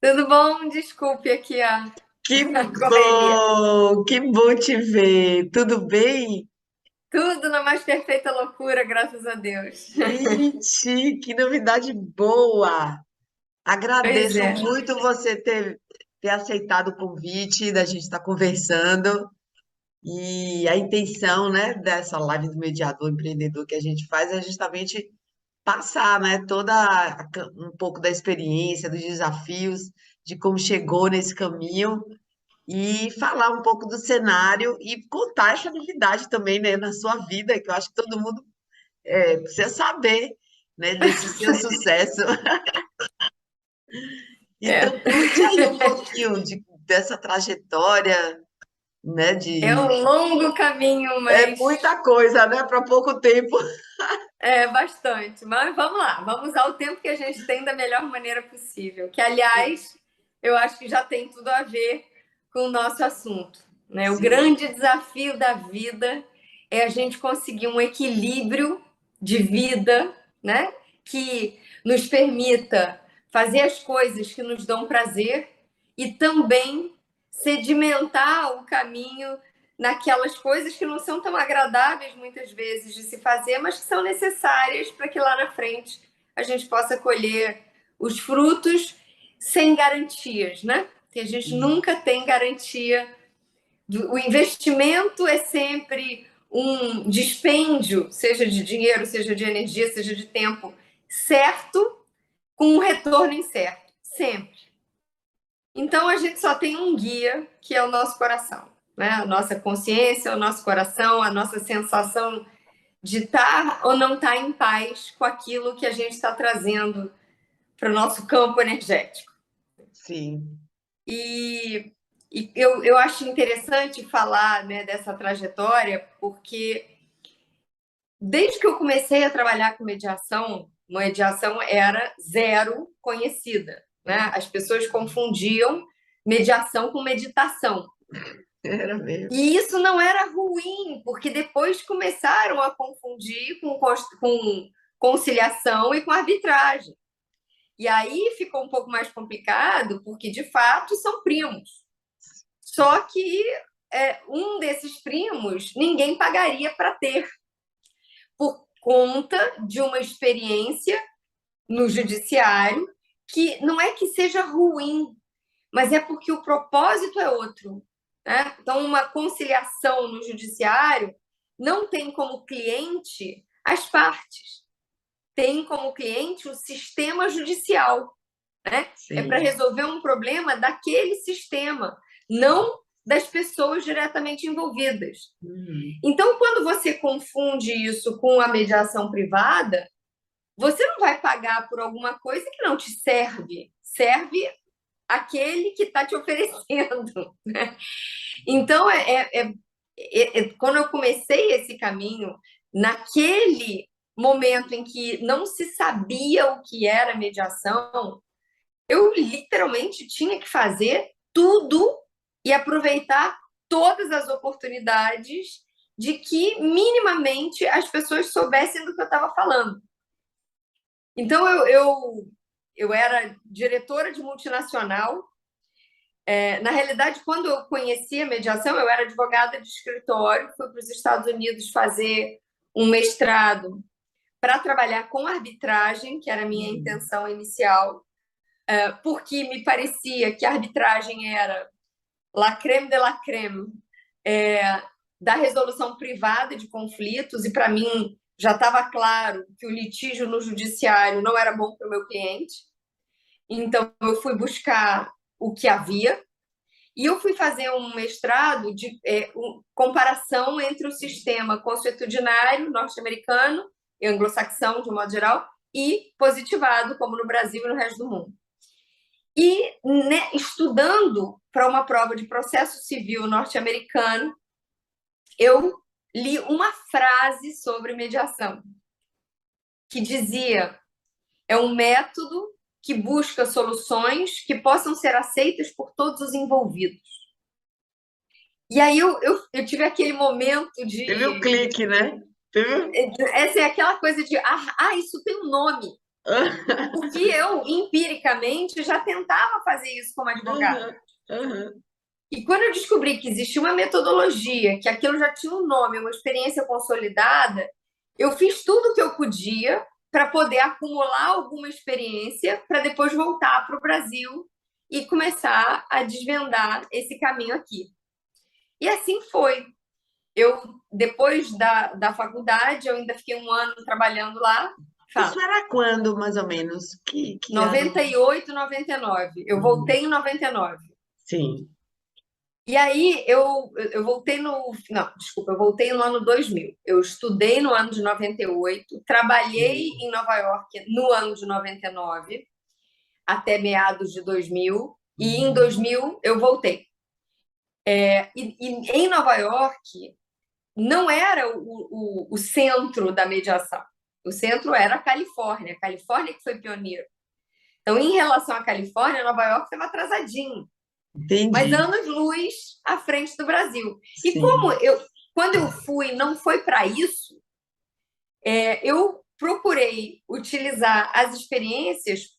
Tudo bom? Desculpe aqui Que a correria. que bom te ver. Tudo bem? Tudo na mais perfeita loucura, graças a Deus. Gente, que novidade boa! Pois Agradeço é. muito você ter aceitado o convite da gente estar conversando. E a intenção, né, dessa live do mediador empreendedor que a gente faz é justamente passar, né, um pouco da experiência, dos desafios, de como chegou nesse caminho. E falar um pouco do cenário e contar essa novidade também, né, na sua vida, que eu acho que todo mundo precisa saber, né, desse seu sucesso. É, Então, conte aí um pouquinho dessa trajetória, né, é um longo caminho, é mas muita coisa, né, para pouco tempo. é bastante. Mas vamos lá, vamos usar o tempo que a gente tem da melhor maneira possível. Que, aliás, eu acho que já tem tudo a ver com o nosso assunto, né? O Sim, grande desafio da vida é a gente conseguir um equilíbrio de vida, né? Que nos permita fazer as coisas que nos dão prazer e também sedimentar o caminho naquelas coisas que não são tão agradáveis muitas vezes de se fazer, mas que são necessárias para que lá na frente a gente possa colher os frutos sem garantias, né? Que a gente sim, nunca tem garantia. O investimento é sempre um dispêndio, seja de dinheiro, seja de energia, seja de tempo, certo, com um retorno incerto, sempre. Então a gente só tem um guia, que é o nosso coração, né? A nossa consciência, o nosso coração, a nossa sensação de estar ou não estar em paz com aquilo que a gente está trazendo para o nosso campo energético. sim. E, eu acho interessante falar, né, dessa trajetória, porque desde que eu comecei a trabalhar com mediação era zero conhecida, né? As pessoas confundiam mediação com meditação. Era mesmo. E isso não era ruim, porque depois começaram a confundir com conciliação e com arbitragem. E aí ficou um pouco mais complicado, porque de fato são primos. Só que um desses primos ninguém pagaria para ter, por conta de uma experiência no judiciário que não é que seja ruim, mas é porque o propósito é outro. Né? Então, uma conciliação no judiciário não tem como cliente as partes, tem como cliente o sistema judicial. Né? É para Sim. resolver um problema daquele sistema, não das pessoas diretamente envolvidas. Uhum. Então, quando você confunde isso com a mediação privada, você não vai pagar por alguma coisa que não te serve. Serve aquele que está te oferecendo. Né? Então, quando eu comecei esse caminho, naquele momento em que não se sabia o que era mediação, eu literalmente tinha que fazer tudo e aproveitar todas as oportunidades de que minimamente as pessoas soubessem do que eu estava falando. Então, eu era diretora de multinacional. Na realidade, quando eu conheci a mediação, eu era advogada de escritório, fui para os Estados Unidos fazer um mestrado para trabalhar com arbitragem, que era a minha Uhum. intenção inicial, porque me parecia que a arbitragem era la creme de la creme é, da resolução privada de conflitos, e para mim já estava claro que o litígio no judiciário não era bom para o meu cliente. Então, eu fui buscar o que havia. E eu fui fazer um mestrado de comparação entre o sistema consuetudinário norte-americano e anglo-saxão, de um modo geral, e positivado, como no Brasil e no resto do mundo. E, né, estudando para uma prova de processo civil norte-americano, eu li uma frase sobre mediação, que dizia: é um método que busca soluções que possam ser aceitas por todos os envolvidos. E aí eu tive aquele momento Teve o de. clique, né? Teve? Essa é aquela coisa de. Isso tem um nome. Porque eu, empiricamente, já tentava fazer isso como advogada. Aham, aham. E quando eu descobri que existia uma metodologia, que aquilo já tinha um nome, uma experiência consolidada, eu fiz tudo o que eu podia para poder acumular alguma experiência para depois voltar para o Brasil e começar a desvendar esse caminho aqui. E assim foi. Eu, depois da faculdade, eu ainda fiquei um ano trabalhando lá. Isso Fala, era quando, mais ou menos? Que ano? 98, 99. Eu voltei em 99. Sim. E aí eu voltei no. Não, desculpa, eu voltei no ano 2000. Eu estudei no ano de 98, trabalhei em Nova York no ano de 99, até meados de 2000, e em 2000 eu voltei. E em Nova York não era o centro da mediação. O centro era a Califórnia que foi pioneiro. Então, em relação à Califórnia, Nova York estava atrasadinho, mas Entendi. anos-luz à frente do Brasil. E Sim. quando eu fui, não foi para isso, eu procurei utilizar as experiências,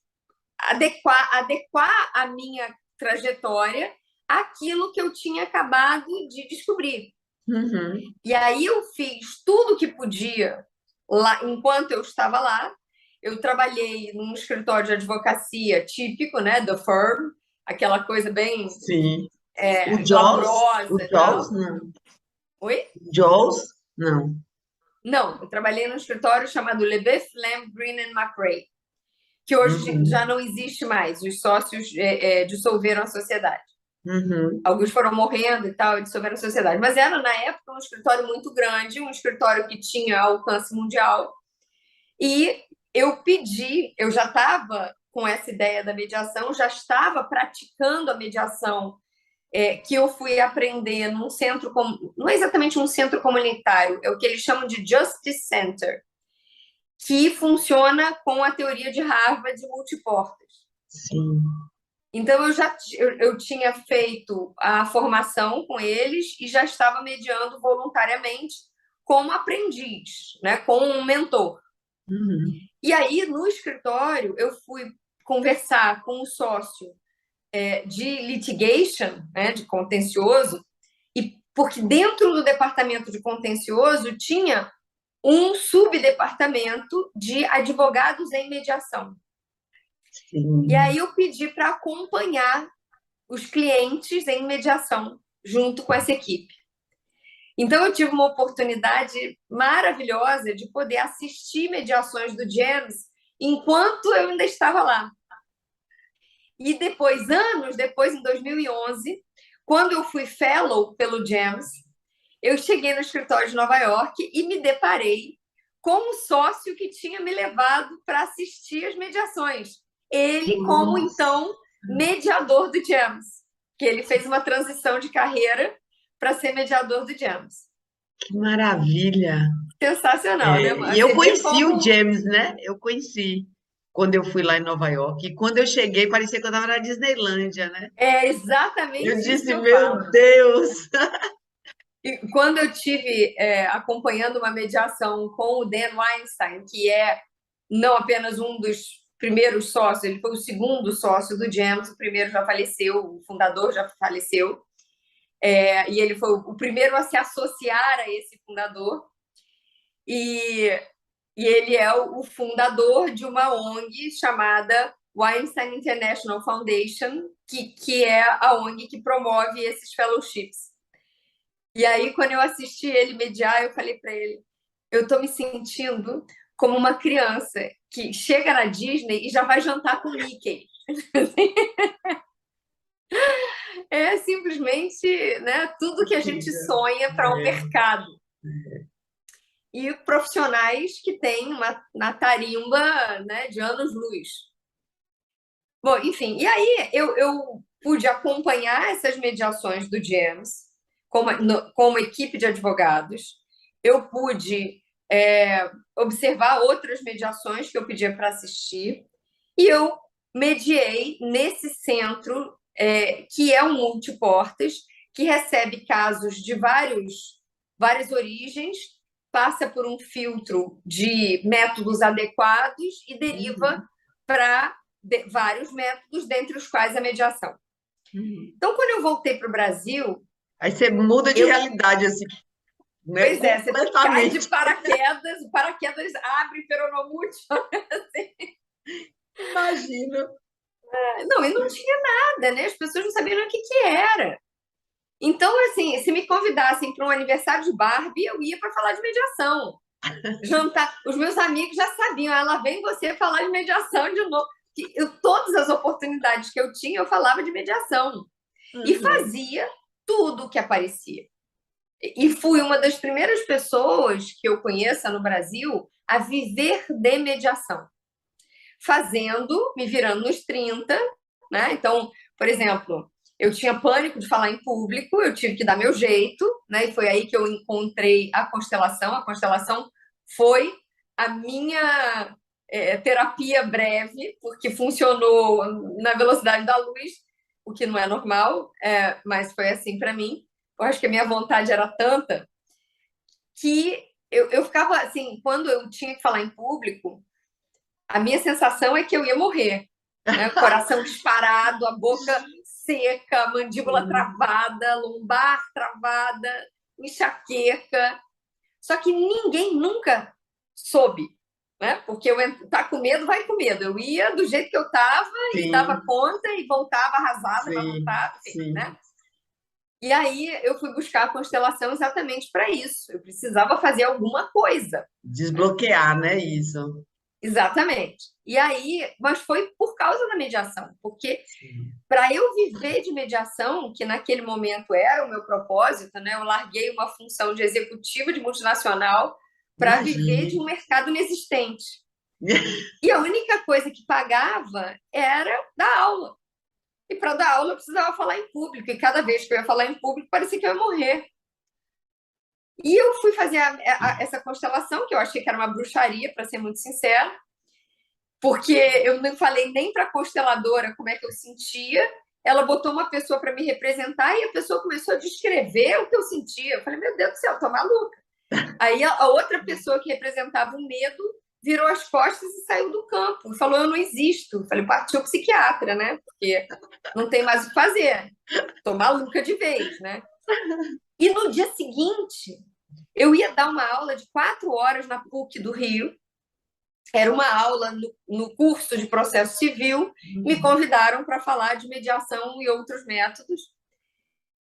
adequar a minha trajetória àquilo que eu tinha acabado de descobrir. Uhum. E aí eu fiz tudo que podia lá enquanto eu estava lá. Eu trabalhei num escritório de advocacia típico, né, the firm, aquela coisa bem Sim. O Jaws? O glamourosa e Jaws? tal. Não. Oi? Jaws? Não. Não, eu trabalhei num escritório chamado Lebeuf, Lamb, Green and McRae, que hoje já Uhum. não existe mais. Os sócios dissolveram a sociedade. Uhum. Alguns foram morrendo e tal, e dissolveram a sociedade. Mas era, na época, um escritório muito grande, um escritório que tinha alcance mundial. E eu já estava com essa ideia da mediação, já estava praticando a mediação que eu fui aprender num centro, não é exatamente um centro comunitário, é o que eles chamam de Justice Center, que funciona com a teoria de Harvard de multiportas. Sim. Então, eu tinha feito a formação com eles e já estava mediando voluntariamente como aprendiz, né, com um mentor. Uhum. E aí, no escritório, eu fui conversar com um sócio de litigation, né, de contencioso, e porque dentro do departamento de contencioso tinha um subdepartamento de advogados em mediação. E Sim. aí eu pedi para acompanhar os clientes em mediação junto com essa equipe. Então eu tive uma oportunidade maravilhosa de poder assistir mediações do James enquanto eu ainda estava lá. E depois, anos depois, em 2011, quando eu fui fellow pelo James, eu cheguei no escritório de Nova York e me deparei com o sócio que tinha me levado para assistir as mediações. Ele, como Nossa, então mediador do James, que ele fez uma transição de carreira para ser mediador do James. que maravilha. Sensacional, né? E eu Você vê conheci o como James, né? Eu conheci quando eu fui lá em Nova York. E quando eu cheguei, parecia que eu estava na Disneylândia, né? é Eu exatamente isso que disse, eu meu falo. Deus! E quando eu tive acompanhando uma mediação com o Dan Weinstein, que é não apenas um dos primeiros sócios, ele foi o segundo sócio do James, o primeiro já faleceu, o fundador já faleceu, e ele foi o primeiro a se associar a esse fundador, e, e ele é o fundador de uma ONG chamada Weinstein International Foundation, que é a ONG que promove esses fellowships. E aí, quando eu assisti ele mediar, eu falei para ele: eu estou me sentindo como uma criança que chega na Disney e já vai jantar com o Mickey. É simplesmente, né, tudo que a gente Incrível. sonha para um É. mercado. E profissionais que têm na tarimba, né, de anos-luz. Bom, enfim, e aí eu pude acompanhar essas mediações do James como equipe de advogados. Eu pude observar outras mediações que eu pedia para assistir e eu mediei nesse centro que é um multiportas, que recebe casos de várias origens passa por um filtro de métodos adequados e deriva Uhum, para vários métodos, dentre os quais a mediação. uhum. Então, quando eu voltei para o Brasil, Aí você muda de eu, realidade, assim, né? pois é, você cai de Completamente. paraquedas, o paraquedas abre peronomútil. Imagino. Não, e não tinha nada, né? As pessoas não sabiam o que que era. Então, assim, se me convidassem para um aniversário de Barbie, eu ia para falar de mediação. Jantar, os meus amigos já sabiam, ela vem você falar de mediação de novo. Todas as oportunidades que eu tinha, eu falava de mediação. E Uhum. fazia tudo o que aparecia. E fui uma das primeiras pessoas que eu conheça no Brasil a viver de mediação. Fazendo, me virando nos 30, né? Então, por exemplo, eu tinha pânico de falar em público, eu tive que dar meu jeito, né? E foi aí que eu encontrei a constelação. A constelação foi a minha terapia breve, porque funcionou na velocidade da luz, o que não é normal, mas foi assim para mim. Eu acho que a minha vontade era tanta que eu ficava assim, quando eu tinha que falar em público, a minha sensação é que eu ia morrer, né? Coração disparado, a boca seca, mandíbula Sim. travada, lombar travada, enxaqueca. Só que ninguém nunca soube, né? Porque tá com medo, vai com medo. Eu ia do jeito que eu estava e dava Sim, conta e voltava arrasada para sim, montar, enfim, sim. né? E aí eu fui buscar a constelação exatamente para isso. Eu precisava fazer alguma coisa, né? Desbloquear, né? Isso. Exatamente. E aí, mas foi por causa da mediação, porque Sim. para eu viver de mediação, que naquele momento era o meu propósito, né? Eu larguei uma função de executiva de multinacional para viver de Imagine. um mercado inexistente. E a única coisa que pagava era dar aula. E para dar aula eu precisava falar em público, e cada vez que eu ia falar em público parecia que eu ia morrer. E eu fui fazer essa constelação, que eu achei que era uma bruxaria, para ser muito sincera, porque eu não falei nem para a consteladora como é que eu sentia. Ela botou uma pessoa para me representar e a pessoa começou a descrever o que eu sentia. Eu falei, meu Deus do céu, tô maluca. Aí a outra pessoa que representava o medo virou as costas e saiu do campo. Falou, eu não existo. Eu falei, partiu psiquiatra, né? Porque não tem mais o que fazer. Tô maluca de vez, né? E no dia seguinte, eu ia dar uma aula de 4 horas na PUC do Rio. Era uma aula no curso de processo civil. Me Uhum. convidaram para falar de mediação e outros métodos.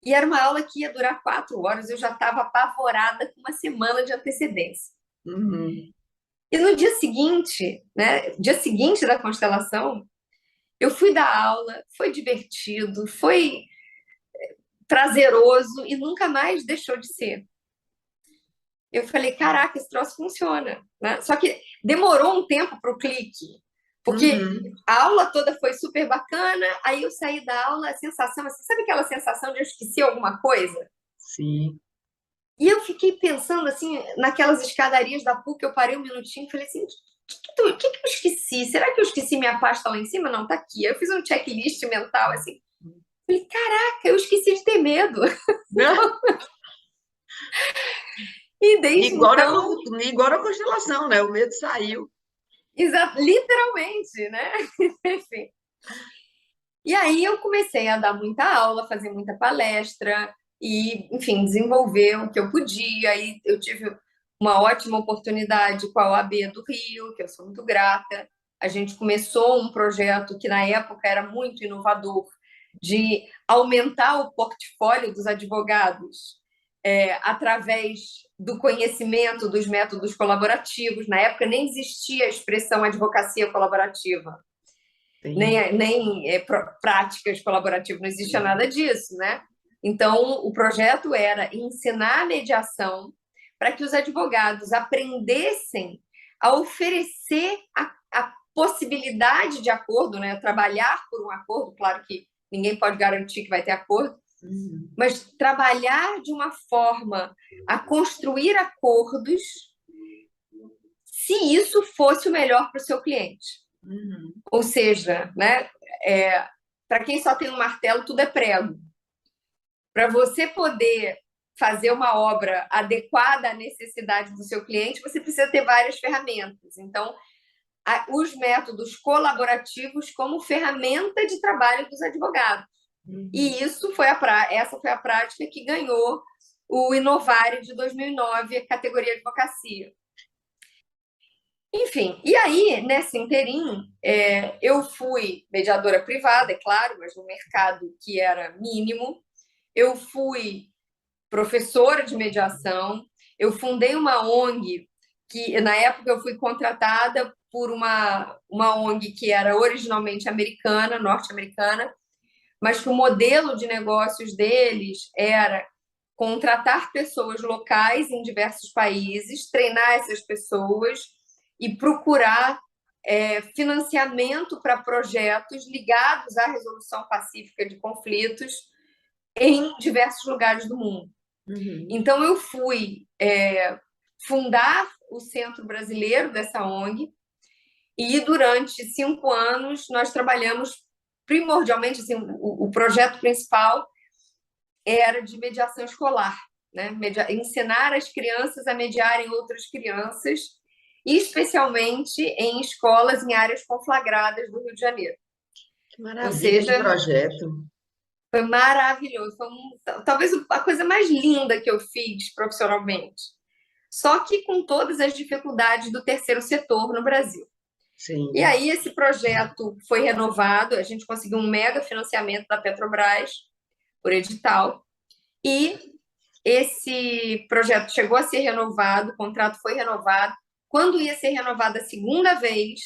E era uma aula que ia durar 4 horas. Eu já estava apavorada com uma semana de antecedência. Uhum. E no dia seguinte, né, dia seguinte da constelação, eu fui dar aula, foi divertido, foi prazeroso e nunca mais deixou de ser. Eu falei, caraca, esse troço funciona, né? Só que demorou um tempo para o clique, porque Uhum. a aula toda foi super bacana, aí eu saí da aula, a sensação, assim, sabe aquela sensação de eu esqueci alguma coisa? Sim. E eu fiquei pensando, assim, naquelas escadarias da PUC, eu parei um minutinho e falei assim, que eu esqueci? Será que eu esqueci minha pasta lá em cima? Não, tá aqui. Eu fiz um checklist mental, assim, falei, caraca, eu esqueci de ter medo. E desde então, Igual a constelação, né? O medo saiu. literalmente, né? Enfim. E aí eu comecei a dar muita aula, fazer muita palestra e, enfim, desenvolver o que eu podia. E eu tive uma ótima oportunidade com a OAB do Rio, que eu sou muito grata. A gente começou um projeto que na época era muito inovador, de aumentar o portfólio dos advogados através do conhecimento dos métodos colaborativos. Na época nem existia a expressão advocacia colaborativa Sim, nem práticas colaborativas, não existia sim. nada disso, né? Então, o projeto era ensinar a mediação para que os advogados aprendessem a oferecer a possibilidade de acordo, né? Trabalhar por um acordo, claro que ninguém pode garantir que vai ter acordo, Uhum. mas trabalhar de uma forma a construir acordos se isso fosse o melhor para o seu cliente. Uhum. Ou seja, né, para quem só tem um martelo, tudo é prego. Para você poder fazer uma obra adequada à necessidade do seu cliente, você precisa ter várias ferramentas. Então, os métodos colaborativos como ferramenta de trabalho dos advogados. E essa foi a prática que ganhou o Inovare de 2009, a categoria advocacia. Enfim, e aí, nesse interim, eu fui mediadora privada, é claro, mas no mercado que era mínimo. Eu fui professora de mediação, eu fundei uma ONG que, na época, eu fui contratada por uma ONG que era originalmente americana, norte-americana, mas que o modelo de negócios deles era contratar pessoas locais em diversos países, treinar essas pessoas e procurar financiamento para projetos ligados à resolução pacífica de conflitos em diversos lugares do mundo. Então, eu fui fundar o Centro Brasileiro dessa ONG e, durante 5 anos, nós trabalhamos primordialmente, assim, o projeto principal era de mediação escolar, né? Ensinar as crianças a mediarem outras crianças, especialmente em escolas em áreas conflagradas do Rio de Janeiro. Que maravilha de projeto. Foi maravilhoso. Foi talvez a coisa mais linda que eu fiz profissionalmente. Só que com todas as dificuldades do terceiro setor no Brasil. Sim. E aí esse projeto foi renovado, a gente conseguiu um mega financiamento da Petrobras por edital, e esse projeto chegou a ser renovado, o contrato foi renovado. Quando ia ser renovado a segunda vez,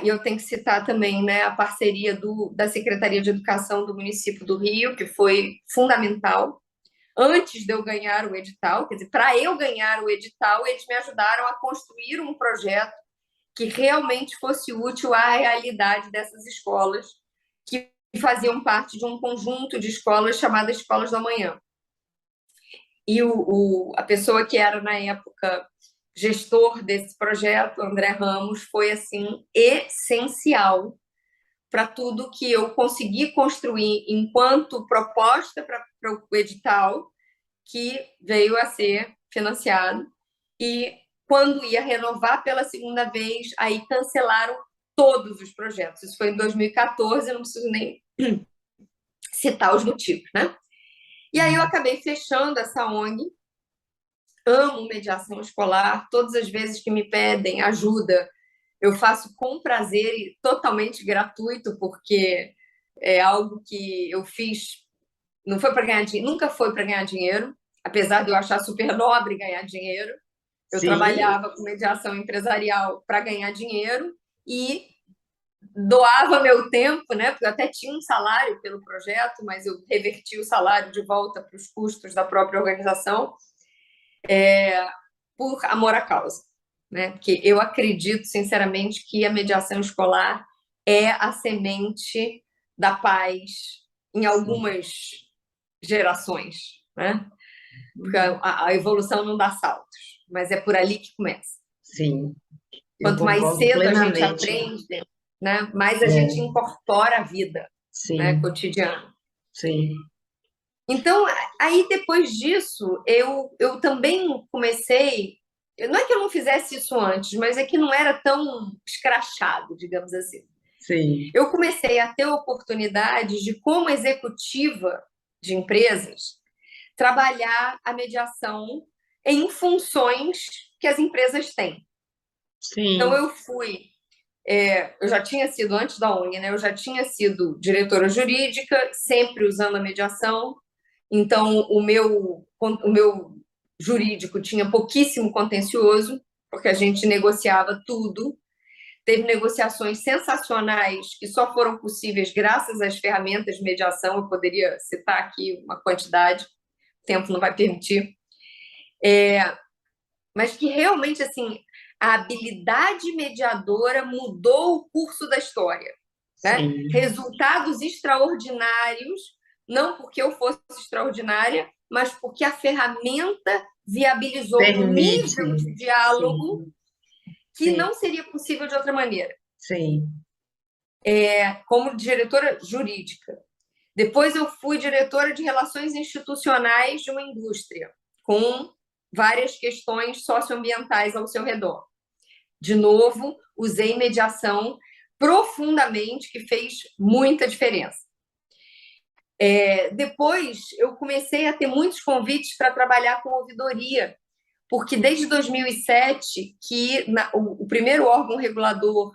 e eu tenho que citar também, né, a parceria da Secretaria de Educação do município do Rio, que foi fundamental. Antes de eu ganhar o edital, quer dizer, para eu ganhar o edital, eles me ajudaram a construir um projeto que realmente fosse útil à realidade dessas escolas, que faziam parte de um conjunto de escolas chamadas Escolas da Manhã. E a pessoa que era, na época, gestor desse projeto, André Ramos, foi, assim, essencial para tudo que eu consegui construir enquanto proposta para o edital, que veio a ser financiado. E quando ia renovar pela segunda vez, aí cancelaram todos os projetos. Isso foi em 2014, eu não preciso nem citar os motivos, né? E aí eu acabei fechando essa ONG. Amo mediação escolar. Todas as vezes que me pedem ajuda, eu faço com prazer e totalmente gratuito, porque é algo que eu fiz, não foi para ganhar dinheiro, nunca foi para ganhar dinheiro, apesar de eu achar super nobre ganhar dinheiro. Eu Sim. trabalhava com mediação empresarial para ganhar dinheiro e doava meu tempo, né? Porque eu até tinha um salário pelo projeto, mas eu reverti o salário de volta para os custos da própria organização, por amor à causa, né? Porque eu acredito, sinceramente, que a mediação escolar é a semente da paz em algumas gerações, né? Porque a evolução não dá saltos, mas é por ali que começa. Sim, eu Quanto mais concordo cedo a gente plenamente. aprende, né, mais a gente incorpora a vida, né, Sim, cotidiana. sim. Então, aí depois disso, eu também comecei. Não é que eu não fizesse isso antes, mas é que não era tão escrachado, digamos assim. Sim. Eu comecei a ter oportunidades de, como executiva de empresas, trabalhar a mediação em funções que as empresas têm. Então, Sim. eu já tinha sido, antes da ONG, né? Eu já tinha sido diretora jurídica, sempre usando a mediação. Então, o meu jurídico tinha pouquíssimo contencioso, porque a gente negociava tudo. Teve negociações sensacionais que só foram possíveis graças às ferramentas de mediação. Eu poderia citar aqui uma quantidade, o tempo não vai permitir. Mas que realmente, assim, a habilidade mediadora mudou o curso da história, né? Sim. Resultados extraordinários, não porque eu fosse extraordinária, mas porque a ferramenta viabilizou um Permite. nível de diálogo que Sim. não seria possível de outra maneira. Sim. Como diretora jurídica, Depois eu fui diretora de relações institucionais de uma indústria, com várias questões socioambientais ao seu redor. De novo, usei mediação profundamente, que fez muita diferença. Depois, eu comecei a ter muitos convites para trabalhar com ouvidoria, porque desde 2007, que o primeiro órgão regulador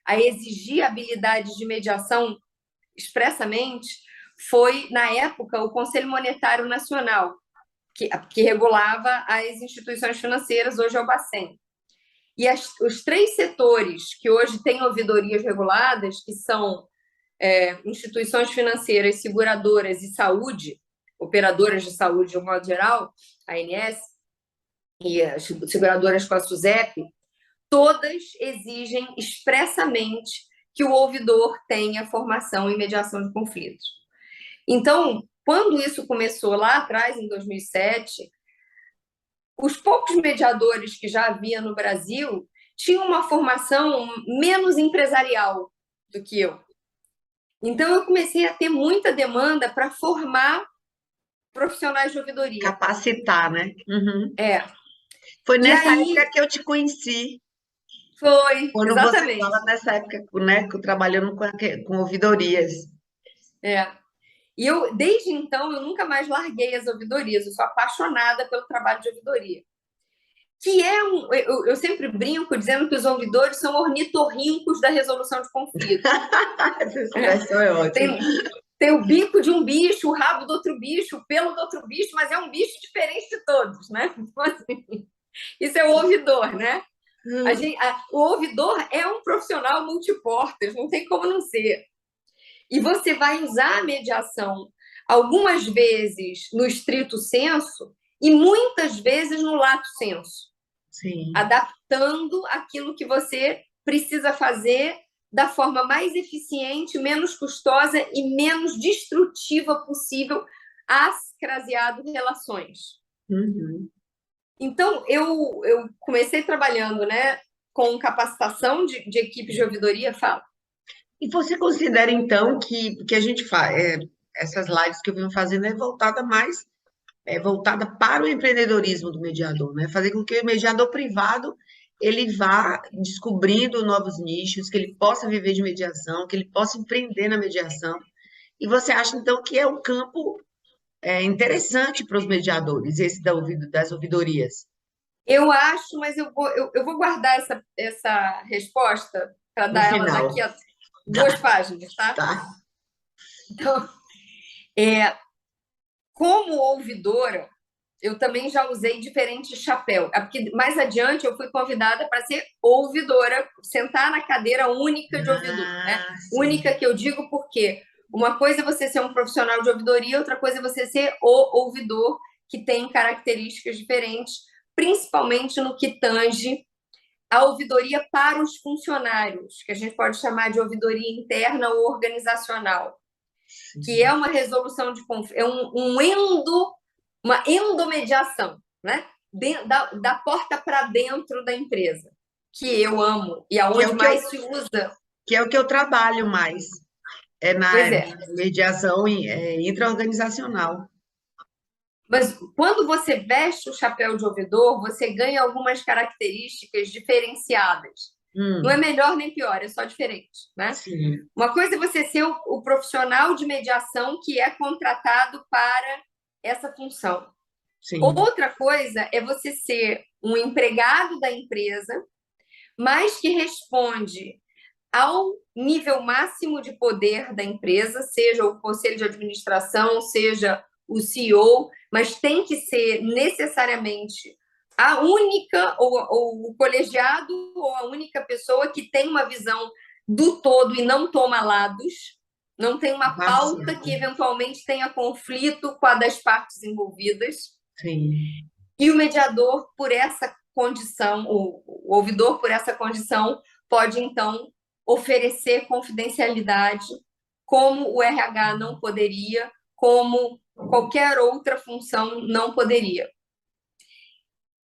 a exigir habilidades de mediação expressamente foi, na época, o Conselho Monetário Nacional, que regulava as instituições financeiras, hoje é o Bacen. E os três setores que hoje têm ouvidorias reguladas, que são instituições financeiras, seguradoras e saúde, operadoras de saúde de um modo geral, a ANS, e as seguradoras com a SUSEP, todas exigem expressamente que o ouvidor tenha formação em mediação de conflitos. Então, quando isso começou lá atrás, em 2007, os poucos mediadores que já havia no Brasil tinham uma formação menos empresarial do que eu. Então, eu comecei a ter muita demanda para formar profissionais de ouvidoria. Capacitar, né? Uhum. É. Foi nessa época que eu te conheci. Foi, Quando você exatamente. estava nessa época, né, trabalhando com ouvidorias. E eu, desde então, eu nunca mais larguei as ouvidorias. Eu sou apaixonada pelo trabalho de ouvidoria. Que eu sempre brinco dizendo que os ouvidores são ornitorrincos da resolução de conflitos. Essa expressão é ótima. Tem o bico de um bicho, o rabo do outro bicho, o pelo do outro bicho, mas é um bicho diferente de todos, né? Então, assim, isso é o ouvidor, né? O ouvidor é um profissional multiportas, não tem como não ser. E você vai usar a mediação algumas vezes no estrito senso e muitas vezes no lato senso. Sim. Adaptando aquilo que você precisa fazer da forma mais eficiente, menos custosa e menos destrutiva possível às craseado relações. Uhum. Então, eu comecei trabalhando, né, com capacitação de equipes de ouvidoria, fala. E você considera, então, que a gente faz, essas lives que eu venho fazendo voltada para o empreendedorismo do mediador, né? Fazer com que o mediador privado ele vá descobrindo novos nichos, que ele possa viver de mediação, que ele possa empreender na mediação. E você acha, então, que é um campo interessante para os mediadores, esse das ouvidorias? Eu acho, mas eu vou guardar essa resposta para No dar ela final. daqui a 2 páginas, tá? Tá. Então, como ouvidora, eu também já usei diferentes chapéus. Porque mais adiante eu fui convidada para ser ouvidora, sentar na cadeira única de ouvidor, né? Única que eu digo porque uma coisa é você ser um profissional de ouvidoria, outra coisa é você ser o ouvidor, que tem características diferentes, principalmente no que tange a ouvidoria para os funcionários, que a gente pode chamar de ouvidoria interna ou organizacional, que é uma resolução de conflito, é uma endomediação, né? Da porta para dentro da empresa, que eu amo e aonde mais se usa. Que é o que eu trabalho mais, na mediação intra-organizacional. Mas quando você veste o chapéu de ouvidor, você ganha algumas características diferenciadas. Não é melhor nem pior, é só diferente, né? Sim. Uma coisa é você ser o profissional de mediação que é contratado para essa função. Sim. Outra coisa é você ser um empregado da empresa, mas que responde ao nível máximo de poder da empresa, seja o conselho de administração, seja o CEO, mas tem que ser necessariamente a única, ou o colegiado, ou a única pessoa que tem uma visão do todo e não toma lados, não tem uma pauta que eventualmente tenha conflito com a das partes envolvidas. Sim. E o mediador, por essa condição, o ouvidor, por essa condição, pode, então, oferecer confidencialidade, como o RH não poderia, como qualquer outra função não poderia.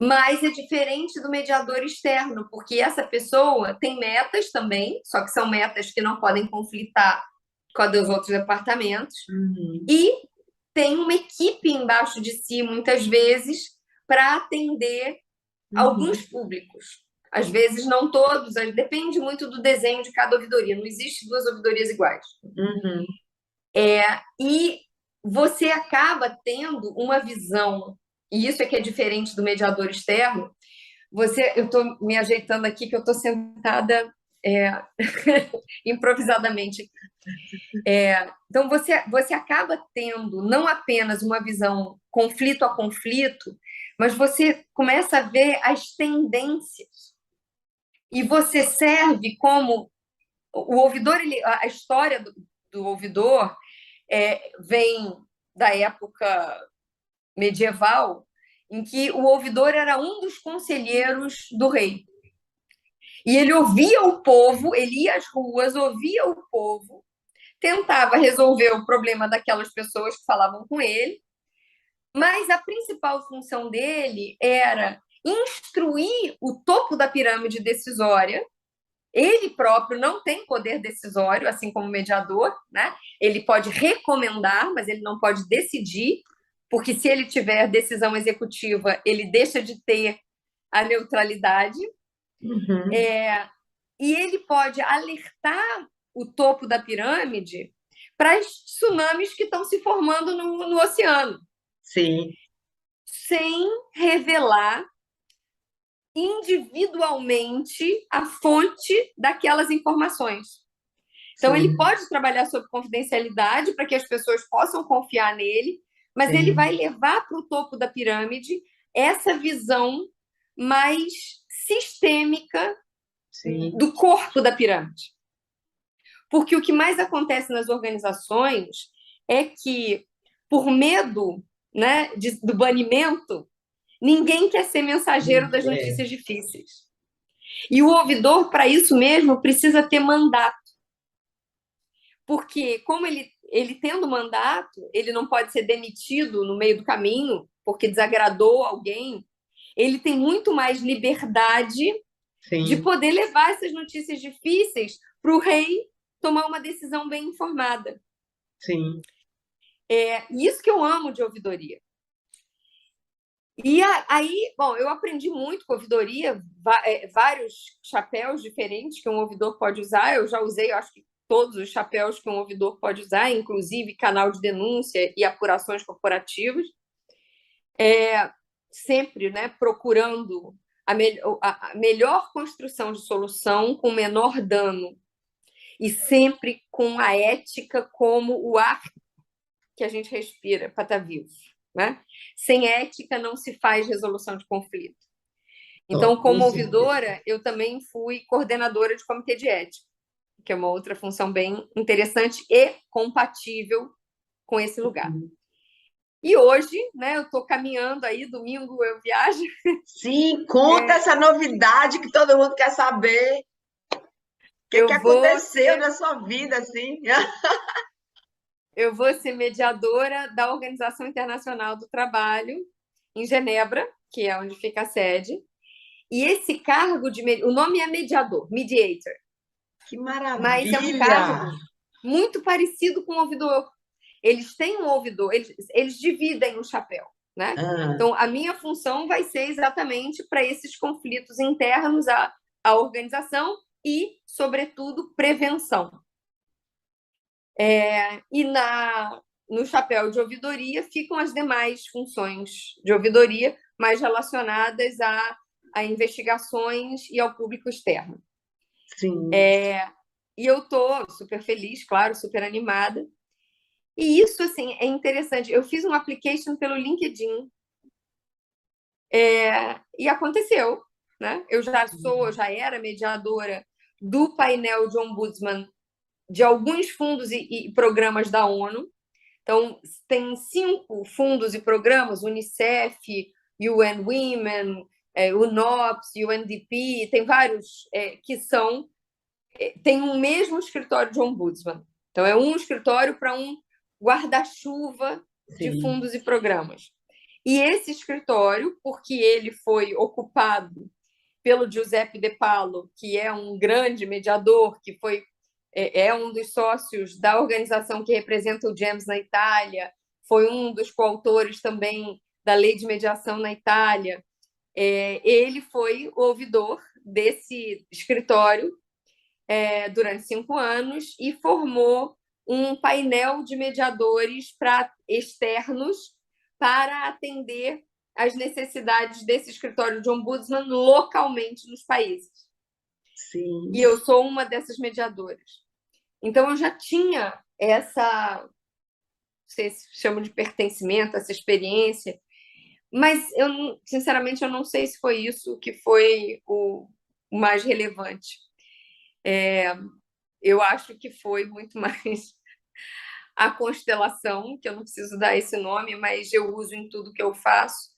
Mas é diferente do mediador externo, porque essa pessoa tem metas também, só que são metas que não podem conflitar com a dos outros departamentos, Uhum. e tem uma equipe embaixo de si, muitas vezes, para atender alguns Uhum. públicos. Às vezes, não todos, depende muito do desenho de cada ouvidoria. Não existe duas ouvidorias iguais. Uhum. E você acaba tendo uma visão, e isso é que é diferente do mediador externo. Eu estou me ajeitando aqui, que eu estou sentada improvisadamente. Então, você acaba tendo não apenas uma visão conflito a conflito, mas você começa a ver as tendências. E você serve como o ouvidor, a história do ouvidor vem da época medieval, em que o ouvidor era um dos conselheiros do rei. E ele ouvia o povo, ele ia às ruas, ouvia o povo, tentava resolver o problema daquelas pessoas que falavam com ele, mas a principal função dele era instruir o topo da pirâmide decisória. Ele próprio não tem poder decisório, assim como o mediador, né? Ele pode recomendar, mas ele não pode decidir, porque se ele tiver decisão executiva, ele deixa de ter a neutralidade. Uhum. E ele pode alertar o topo da pirâmide para os tsunamis que estão se formando no oceano, Sim, sem revelar individualmente a fonte daquelas informações. Então, ele sim, pode trabalhar sob confidencialidade para que as pessoas possam confiar nele, mas ele vai sim, levar para o topo da pirâmide essa visão mais sistêmica sim, do corpo da pirâmide. Porque o que mais acontece nas organizações é que, por medo, né, do banimento, ninguém quer ser mensageiro das é, notícias difíceis. E o ouvidor, para isso mesmo, precisa ter mandato. Porque, como ele tendo mandato, ele não pode ser demitido no meio do caminho, porque desagradou alguém. Ele tem muito mais liberdade de sim, poder levar essas notícias difíceis para o rei tomar uma decisão bem informada. sim. Isso que eu amo de ouvidoria. E aí, bom, eu aprendi muito com ouvidoria, vários chapéus diferentes que um ouvidor pode usar. Eu já usei, eu acho que todos os chapéus que um ouvidor pode usar, inclusive canal de denúncia e apurações corporativas. Sempre, né, procurando a melhor construção de solução com menor dano. E sempre com a ética como o ar que a gente respira para estar vivo, né? Sem ética não se faz resolução de conflito. Então, Com como certeza. ouvidora, eu também fui coordenadora de comitê de ética, que é uma outra função bem interessante e compatível com esse lugar. Uhum. E hoje, né, eu estou caminhando aí, domingo eu viajo. Sim, conta essa novidade que todo mundo quer saber. O que que Eu vou aconteceu ser, na sua vida, assim? eu vou ser mediadora da Organização Internacional do Trabalho em Genebra, que é onde fica a sede. E esse cargo o nome é mediador, mediator, Que mas é um maravilha! cargo muito parecido com o ouvidor. Eles têm um ouvidor, eles dividem o chapéu, né? Ah, Então, a minha função vai ser exatamente para esses conflitos internos à organização e, sobretudo, prevenção. E no chapéu de ouvidoria ficam as demais funções de ouvidoria mais relacionadas a investigações e ao público externo. sim. E eu estou super feliz, claro, super animada. E isso, assim, é interessante. Eu fiz um application pelo LinkedIn e aconteceu, né? Já era mediadora do painel de ombudsman de alguns fundos e programas da ONU. Então, tem 5 fundos e programas, Unicef, UN Women, UNOPS, UNDP, tem vários que tem um mesmo escritório de ombudsman. Então, é um escritório para um guarda-chuva de Sim, fundos e programas. E esse escritório, porque ele foi ocupado pelo Giuseppe De Palo, que é um grande mediador, que foi é um dos sócios da organização que representa o GEMS na Itália, foi um dos coautores também da lei de mediação na Itália. Ele foi o ouvidor desse escritório durante 5 anos e formou um painel de mediadores externos para atender às necessidades desse escritório de ombudsman localmente nos países. Sim. E eu sou uma dessas mediadoras. Então, eu já tinha essa, não sei se chama de pertencimento, essa experiência, mas, sinceramente, eu não sei se foi isso que foi o mais relevante. Eu acho que foi muito mais a constelação, que eu não preciso dar esse nome, mas eu uso em tudo que eu faço.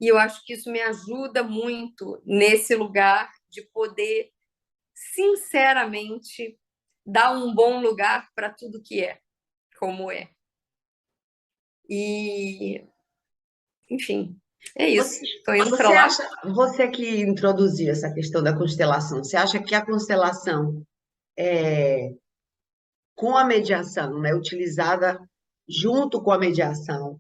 E eu acho que isso me ajuda muito nesse lugar de poder, sinceramente, dar um bom lugar para tudo que é, como é. E, enfim, é isso. Estou indo para lá. Você que introduziu essa questão da constelação, você acha que a constelação com a mediação, né, utilizada junto com a mediação,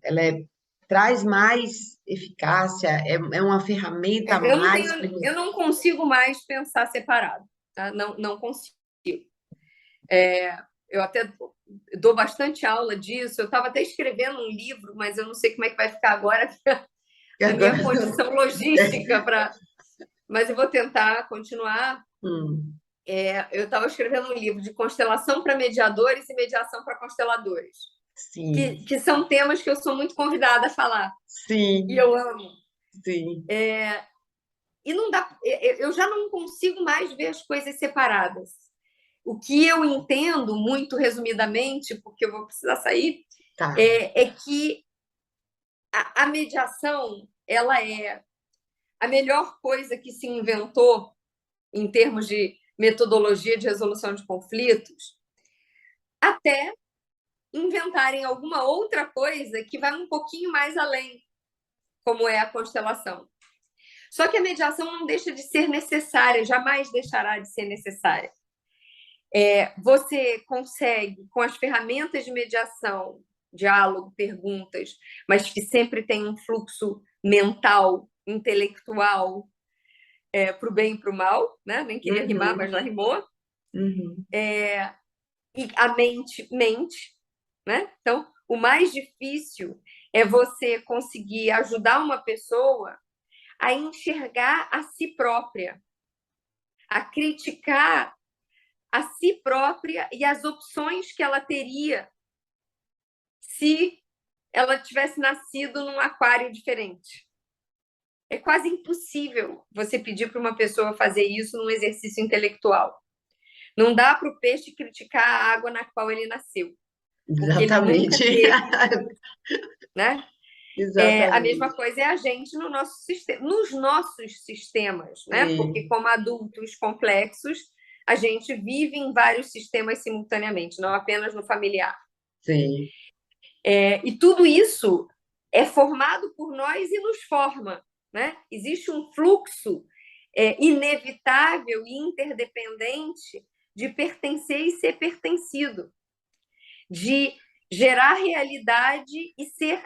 traz mais eficácia, é uma ferramenta a mais? Eu não consigo mais pensar separado, tá? Não consigo. Eu até dou bastante aula disso. Eu estava até escrevendo um livro, mas eu não sei como é que vai ficar agora a minha condição logística para. Mas eu vou tentar continuar. Eu estava escrevendo um livro de constelação para mediadores e mediação para consteladores. Sim. Que são temas que eu sou muito convidada a falar. Sim. E eu amo. Sim. E não dá, eu já não consigo mais ver as coisas separadas. O que eu entendo, muito resumidamente, porque eu vou precisar sair, Tá. é que a mediação ela é a melhor coisa que se inventou em termos de metodologia de resolução de conflitos, até inventarem alguma outra coisa que vai um pouquinho mais além, como é a constelação. Só que a mediação não deixa de ser necessária, jamais deixará de ser necessária. Você consegue, com as ferramentas de mediação, diálogo, perguntas, mas que sempre tem um fluxo mental, intelectual, para o bem e para o mal, né? Nem queria rimar, mas já rimou. E a mente mente, né? Então, o mais difícil é você conseguir ajudar uma pessoa a enxergar a si própria, a criticar a si própria e as opções que ela teria se ela tivesse nascido num aquário diferente. É quase impossível você pedir para uma pessoa fazer isso num exercício intelectual. Não dá para o peixe criticar a água na qual ele nasceu. Exatamente. Porque ele nunca teve, né? Exatamente. A mesma coisa é a gente no nosso sistema, nos nossos sistemas, né? Sim. Porque como adultos complexos, a gente vive em vários sistemas simultaneamente, não apenas no familiar. Sim. E tudo isso é formado por nós e nos forma, né? Existe um fluxo inevitável e interdependente de pertencer e ser pertencido, de gerar realidade e ser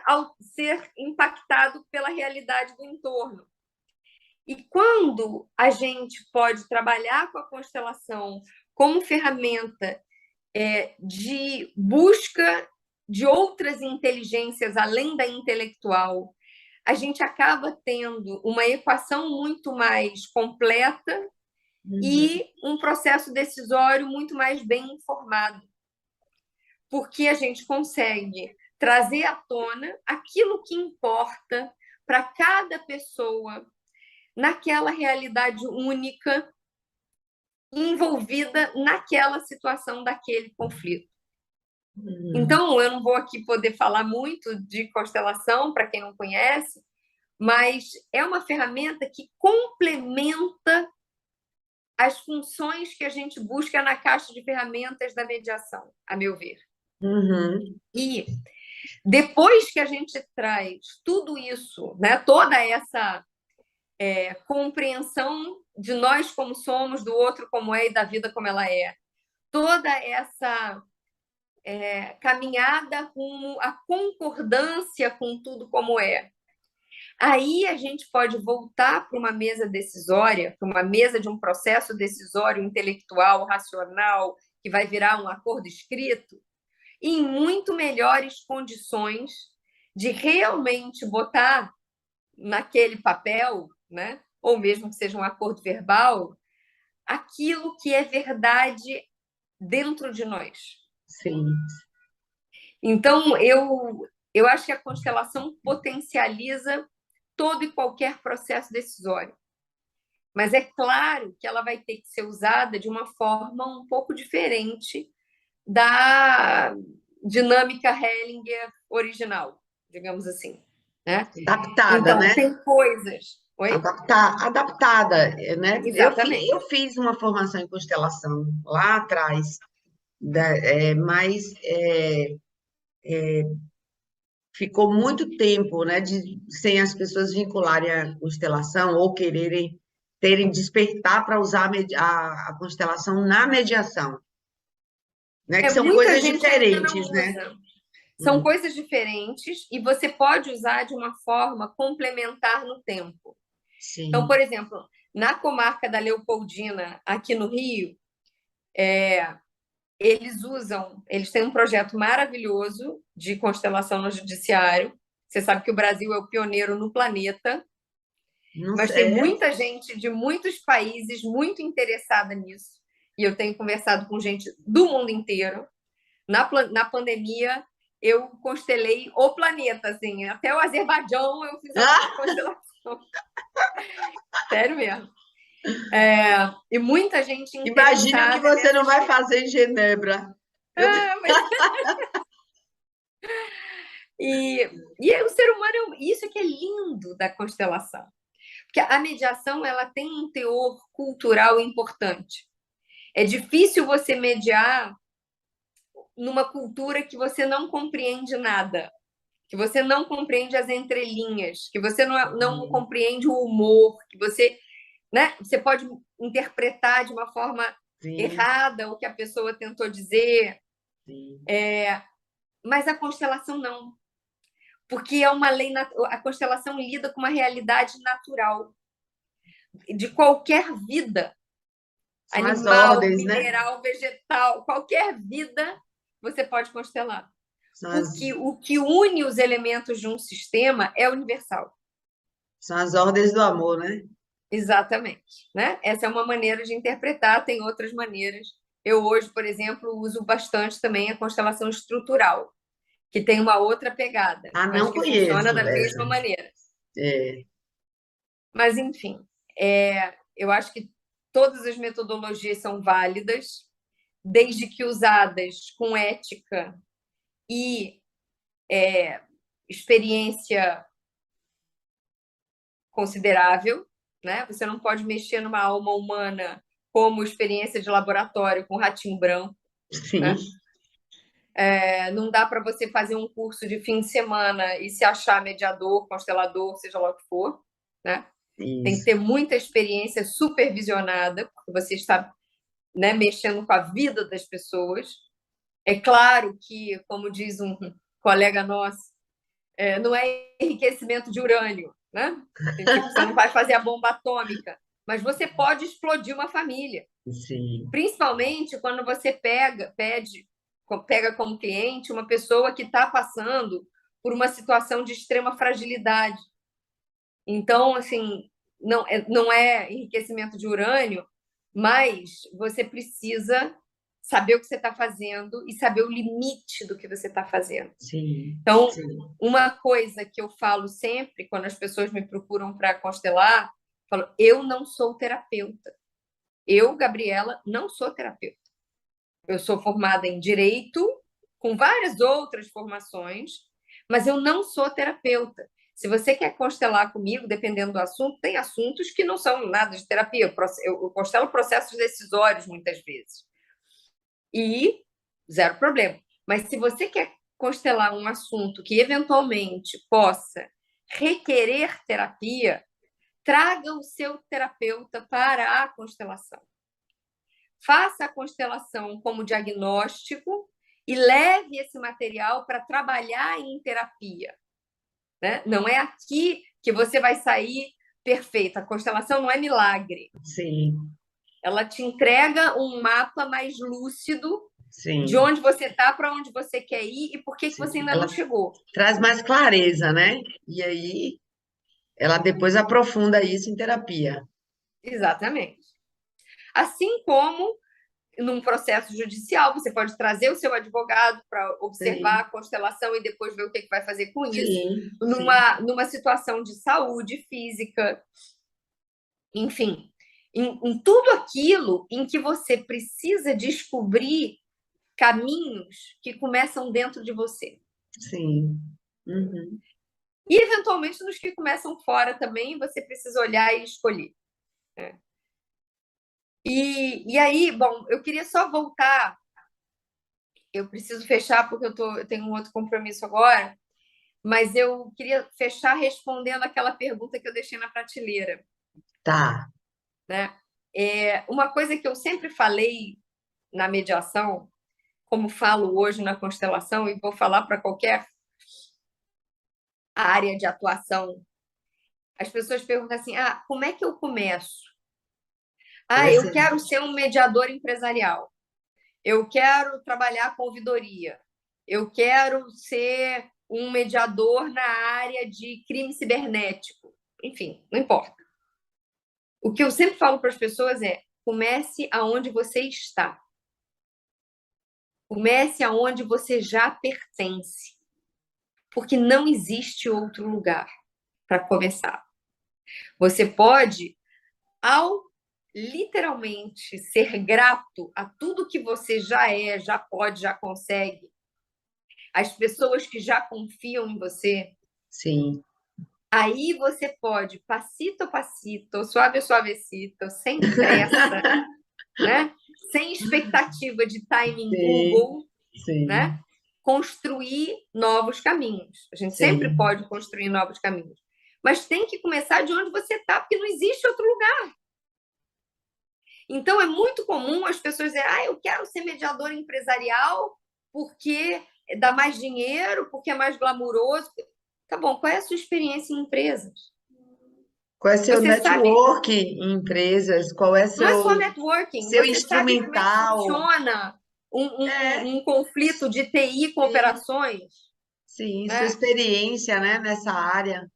impactado pela realidade do entorno. E quando a gente pode trabalhar com a constelação como ferramenta de busca de outras inteligências além da intelectual, a gente acaba tendo uma equação muito mais completa e um processo decisório muito mais bem informado, porque a gente consegue trazer à tona aquilo que importa para cada pessoa naquela realidade única envolvida naquela situação daquele conflito. Então, eu não vou aqui poder falar muito de constelação para quem não conhece, mas é uma ferramenta que complementa as funções que a gente busca na caixa de ferramentas da mediação, a meu ver. E depois que a gente traz tudo isso, né, toda essa compreensão de nós como somos, do outro como é e da vida como ela é, toda essa caminhada rumo à concordância com tudo como é. Aí a gente pode voltar para uma mesa decisória, para uma mesa de um processo decisório intelectual, racional, que vai virar um acordo escrito, em muito melhores condições de realmente botar naquele papel, né, ou mesmo que seja um acordo verbal, aquilo que é verdade dentro de nós. Sim. Então, eu acho que a constelação potencializa todo e qualquer processo decisório. Mas é claro que ela vai ter que ser usada de uma forma um pouco diferente da dinâmica Hellinger original, digamos assim, né? Adaptada, Então, né? tem coisas... Oi? Adaptada, né? Eu Exatamente. fiz uma formação em constelação lá atrás, mas ficou muito tempo, né, sem as pessoas vincularem a constelação ou quererem terem despertar para usar a constelação na mediação, né? Que são Muita coisas gente ainda não diferentes, né? usa. São Hum, coisas diferentes e você pode usar de uma forma complementar no tempo. Então, sim. por exemplo, na comarca da Leopoldina, aqui no Rio, eles têm um projeto maravilhoso de constelação no judiciário. Você sabe que o Brasil é o pioneiro no planeta, Não mas tem sei. muita gente de muitos países muito interessada nisso. E eu tenho conversado com gente do mundo inteiro. Na pandemia, eu constelei o planeta, assim, até o Azerbaijão eu fiz a Ah, constelação. Sério mesmo. E muita gente imagine o que interessada você não nessas vai questões. fazer em Genebra. Eu- E o ser humano, isso que é lindo da constelação. Porque a mediação ela tem um teor cultural importante. É difícil você mediar numa cultura que você não compreende nada, que você não compreende as entrelinhas, que você não compreende o humor, que você, né, você pode interpretar de uma forma Sim, errada o que a pessoa tentou dizer, sim, mas a constelação não, porque é uma lei, a constelação lida com uma realidade natural de qualquer vida, são as animal, ordens, né? mineral, vegetal, qualquer vida você pode constelar. São Porque as, o que une os elementos de um sistema é universal. são as ordens do amor, né? Exatamente, né? Essa é uma maneira de interpretar, tem outras maneiras. Eu hoje, por exemplo, uso bastante também a constelação estrutural, que tem uma outra pegada, Ah, mas não que funciona conheço da essa. mesma maneira. É, Mas, enfim, eu acho que todas as metodologias são válidas, desde que usadas com ética e experiência considerável, né? Você não pode mexer numa alma humana como experiência de laboratório com ratinho branco, sim, né? Não dá para você fazer um curso de fim de semana e se achar mediador, constelador, seja lá o que for, né? Tem que isso. ter muita experiência supervisionada, porque você está, né, mexendo com a vida das pessoas. É claro que, como diz um colega nosso, não é enriquecimento de urânio, né? Tipo, você não vai fazer a bomba atômica, mas você pode explodir uma família. Sim, Principalmente quando você pega como cliente uma pessoa que está passando por uma situação de extrema fragilidade. Então, assim, não é enriquecimento de urânio, mas você precisa saber o que você está fazendo e saber o limite do que você está fazendo. sim, Então, sim. uma coisa que eu falo sempre quando as pessoas me procuram para constelar, eu falo, eu não sou terapeuta. Eu, Gabriela, não sou terapeuta. Eu sou formada em direito, com várias outras formações, mas eu não sou terapeuta. Se você quer constelar comigo, dependendo do assunto, tem assuntos que não são nada de terapia. Eu constelo processos decisórios muitas vezes. E zero problema. Mas se você quer constelar um assunto que eventualmente possa requerer terapia, traga o seu terapeuta para a constelação. faça a constelação como diagnóstico e leve esse material para trabalhar em terapia, né? Não é aqui que você vai sair perfeita. A constelação não é milagre. Sim, Ela te entrega um mapa mais lúcido de sim, onde você está, para onde você quer ir e por que que sim. você ainda não Ela chegou. traz mais clareza, né? E aí ela depois aprofunda isso em terapia. Exatamente. Assim como num processo judicial, você pode trazer o seu advogado para observar Sim, a constelação e depois ver o que vai fazer com isso. sim, sim, Numa situação de saúde física, enfim, em tudo aquilo em que você precisa descobrir caminhos que começam dentro de você. sim. Uhum. E, eventualmente, nos que começam fora também, você precisa olhar e escolher. Né? E aí, bom, eu queria só voltar. Eu preciso fechar porque eu tenho um outro compromisso agora, mas eu queria fechar respondendo aquela pergunta que eu deixei na prateleira. Tá. Né? Uma coisa que eu sempre falei na mediação, como falo hoje na constelação, e vou falar para qualquer área de atuação, as pessoas perguntam assim: ah, como é que eu começo? Ah, Essa, eu quero ser um mediador empresarial. Eu quero trabalhar com ouvidoria. Eu quero ser um mediador na área de crime cibernético. Enfim, não importa. O que eu sempre falo para as pessoas é: comece aonde você está. Comece aonde você já pertence. Porque não existe outro lugar para começar. Você pode, ao literalmente ser grato a tudo que você já é, já pode, já consegue, as pessoas que já confiam em você, sim, aí você pode, passito a passito, suave a suavecito, sem pressa, né? Sem expectativa de timing sim, Google, né? sim, Construir novos caminhos. A gente sempre sim. pode construir novos caminhos. Mas tem que começar de onde você está, porque não existe outro lugar. Então, é muito comum as pessoas dizerem: ah, eu quero ser mediador empresarial porque dá mais dinheiro, porque é mais glamuroso. Tá bom, qual é a sua experiência em empresas? Qual é seu Você sabe, network em empresas? Qual é não é só seu, networking, seu você sabe como é que instrumental? funciona É, um conflito de TI com sim, operações, sim, sua né? experiência, né, nessa área.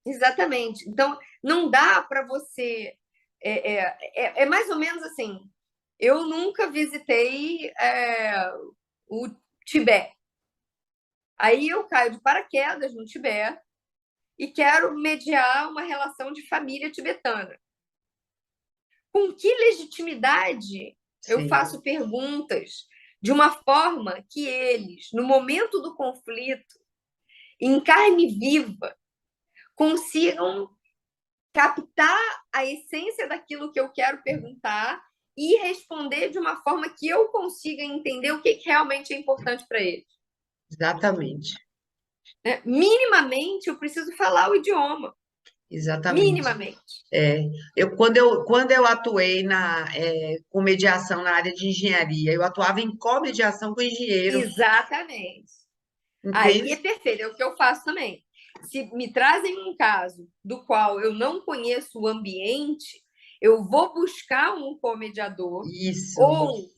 Exatamente. Então, não dá para você. É mais ou menos assim. Eu nunca visitei o Tibete. Aí eu caio de paraquedas no Tibete e quero mediar uma relação de família tibetana. Com que legitimidade eu Sim, faço perguntas de uma forma que eles, no momento do conflito, em carne viva, consigam captar a essência daquilo que eu quero perguntar e responder de uma forma que eu consiga entender o que realmente é importante para eles. exatamente, Né? Minimamente, eu preciso falar o idioma. exatamente. Minimamente. É, quando eu atuei com mediação na área de engenharia, eu atuava em comediação com engenheiro, Exatamente. Aí é entende? perfeito, é o que eu faço também. Se me trazem um caso do qual eu não conheço o ambiente, eu vou buscar um comediador Isso, ou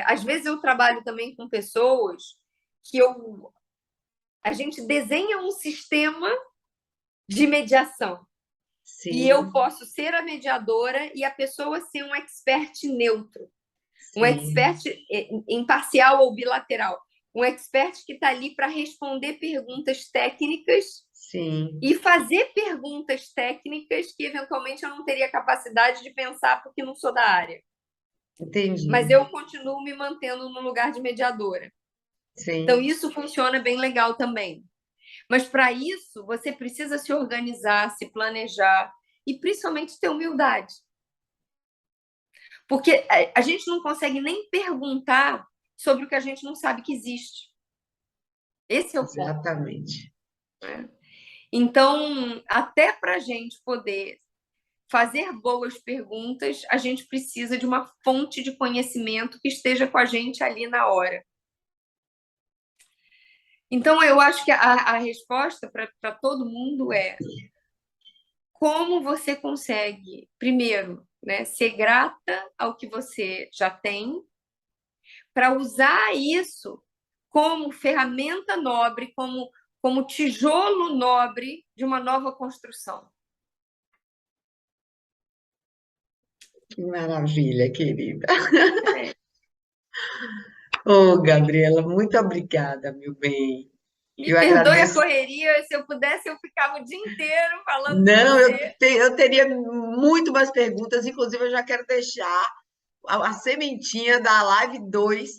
às vezes eu trabalho também com pessoas que a gente desenha um sistema de mediação e eu sim, posso ser a mediadora e a pessoa ser um expert neutro, um sim, expert imparcial ou bilateral, um expert que está ali para responder perguntas técnicas sim, e fazer perguntas técnicas que eventualmente eu não teria capacidade de pensar porque não sou da área. Mas entendi, eu continuo me mantendo no lugar de mediadora. Então, sim, isso funciona bem legal também. Mas para isso, você precisa se organizar, se planejar e principalmente ter humildade. Porque a gente não consegue nem perguntar sobre o que a gente não sabe que existe. Esse é o ponto. exatamente. Né? Então, até para a gente poder fazer boas perguntas, a gente precisa de uma fonte de conhecimento que esteja com a gente ali na hora. Então, eu acho que a resposta para todo mundo é como você consegue, primeiro, né, ser grata ao que você já tem, para usar isso como ferramenta nobre, como tijolo nobre de uma nova construção. Que maravilha, querida. É. Ô, Gabriela, muito obrigada, meu bem. Me Eu perdoe a agradeço. correria, se eu pudesse, eu ficava o dia inteiro falando com Não, você. eu teria muito mais perguntas, inclusive eu já quero deixar a sementinha da live 2,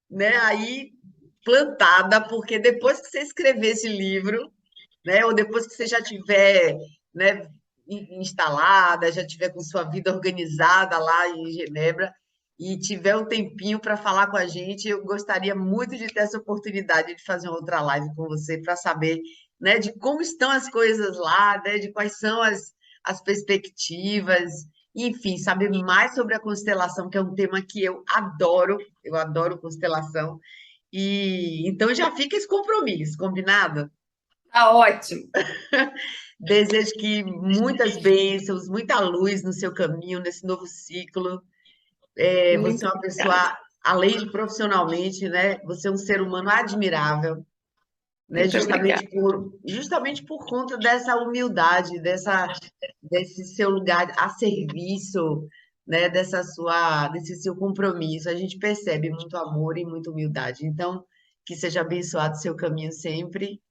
né, aí plantada, porque depois que você escrever esse livro, né, ou depois que você já tiver, né, instalada, já tiver com sua vida organizada lá em Genebra e tiver um tempinho para falar com a gente, eu gostaria muito de ter essa oportunidade de fazer uma outra live com você para saber, né, de como estão as coisas lá, né, de quais são as perspectivas, enfim, saber mais sobre a constelação, que é um tema que eu adoro constelação. E então já fica esse compromisso, combinado? Tá ótimo. Desejo que muitas bênçãos, muita luz no seu caminho, nesse novo ciclo. Você Muito é uma obrigada. pessoa, além de profissionalmente, né? Você é um ser humano admirável, né? Muito obrigada. Justamente por conta dessa humildade, desse seu lugar a serviço, né? Desse seu compromisso. A gente percebe muito amor e muita humildade. Então, que seja abençoado o seu caminho sempre.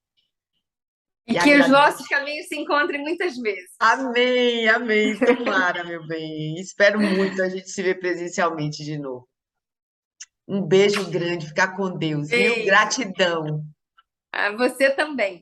E E que os agradeço. nossos caminhos se encontrem muitas vezes. Amém, amém. Tomara, meu bem. Espero muito a gente se ver presencialmente de novo. Um beijo grande, ficar com Deus, viu? Beijo. Gratidão. A você também.